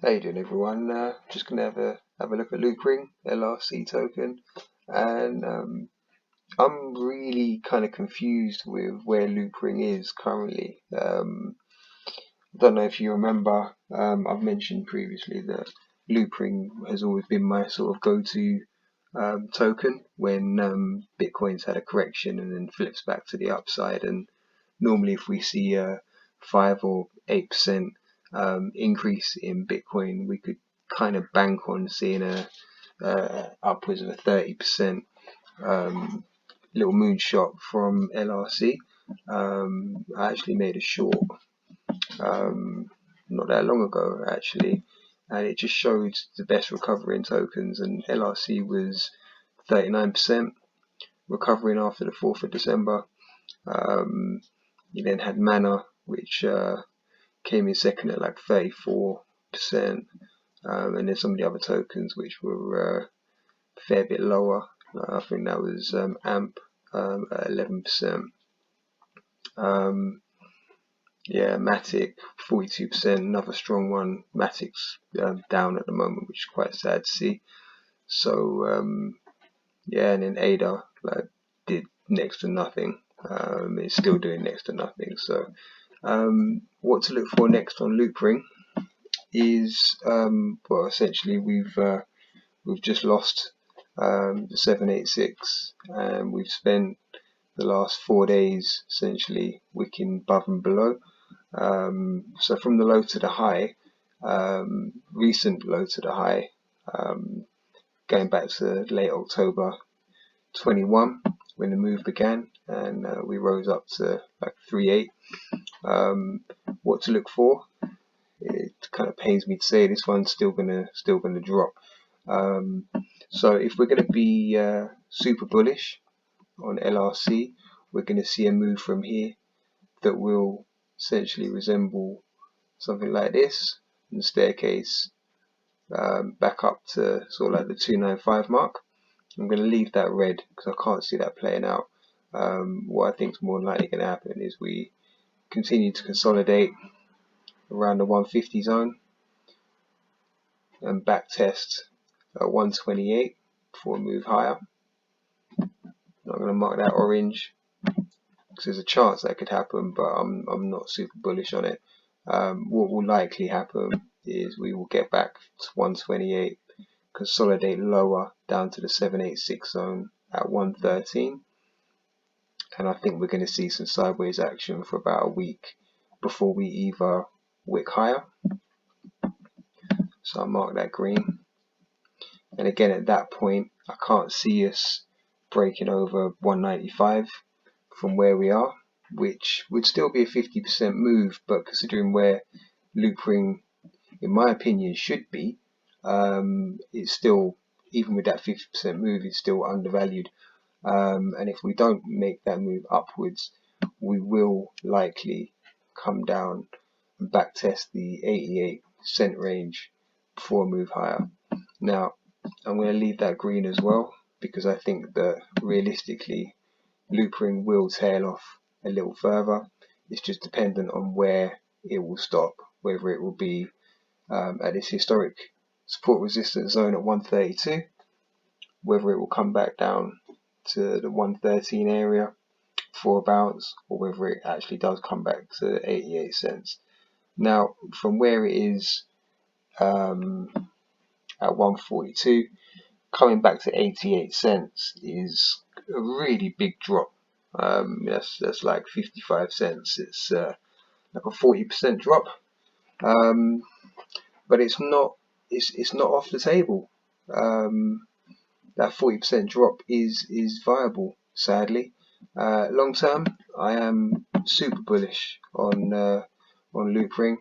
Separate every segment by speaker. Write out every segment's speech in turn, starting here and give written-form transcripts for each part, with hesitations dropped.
Speaker 1: How you doing, everyone? Just gonna have a look at Loopring LRC token, and I'm really kind of confused with where Loopring is currently. Don't know if you remember. I've mentioned previously that Loopring has always been my sort of go-to token when Bitcoin's had a correction and then flips back to the upside. And normally, if we see a 5 or 8% increase in Bitcoin, we could kind of bank on seeing a upwards of a 30% little moonshot from LRC. I actually made a short not that long ago actually, and it just showed the best recovery in tokens, and LRC was 39% recovering after the 4th of December. You then had Mana, which came in second at like 34%, and then some of the other tokens which were a fair bit lower. I think that was AMP at 11%. Yeah, Matic 42%, another strong one. Matic's down at the moment, which is quite sad to see. So yeah, and then ADA did next to nothing. It's still doing next to nothing. So what to look for next on Loopring is well, essentially we've just lost the 786, and we've spent the last 4 days essentially wicking above and below. So from the low to the high, recent low to the high, going back to late October 21 when the move began, and we rose up to like 3.8. What to look for? It kind of pains me to say this one's still gonna drop. So if we're gonna be super bullish on LRC, we're gonna see a move from here that will essentially resemble something like this, and the staircase back up to sort of like the 295 mark. I'm going to leave that red because I can't see that playing out. What I think is more likely going to happen is we continue to consolidate around the 150 zone and back test at 128 before we move higher. I'm going to mark that orange because there's a chance that could happen, but I'm not super bullish on it. What will likely happen is we will get back to 128, consolidate lower down to the 786 zone at 113, and I think we're going to see some sideways action for about a week before we either wick higher. So I'll mark that green, and again at that point I can't see us breaking over 195 from where we are, which would still be a 50% move, but considering where Loopring in my opinion should be, it's still, even with that 50% move, it's still undervalued. And if we don't make that move upwards, we will likely come down and back test the 88 cent range before a move higher. Now I'm going to leave that green as well because I think that realistically Loopring will tail off a little further. It's just dependent on where it will stop, whether it will be at this historic support resistance zone at 132, whether it will come back down to the 113 area for a bounce, or whether it actually does come back to 88 cents. Now from where it is at 142, coming back to 88 cents is a really big drop. That's like 55 cents. It's like a 40% drop. But it's not off the table. That 40% drop is viable, sadly. Long term, I am super bullish on Loopring.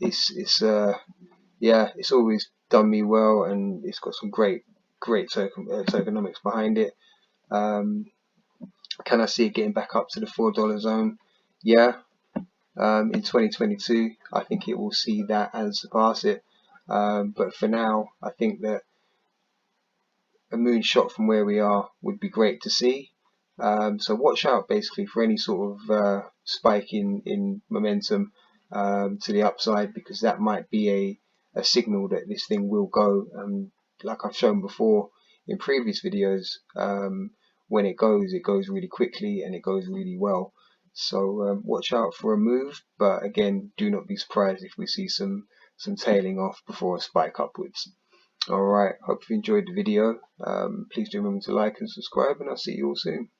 Speaker 1: It's always done me well, and it's got some great tokenomics behind it. Can I see it getting back up to the $4 zone? Yeah. In 2022, I think it will see that and surpass it. But for now, I think that a moonshot from where we are would be great to see. So watch out basically for any sort of spike in momentum to the upside, because that might be a signal that this thing will go. Like I've shown before in previous videos, when it goes really quickly and it goes really well. So watch out for a move, but again, do not be surprised if we see some tailing off before a spike upwards. Alright, hope you enjoyed the video. Please do remember to like and subscribe, and I'll see you all soon.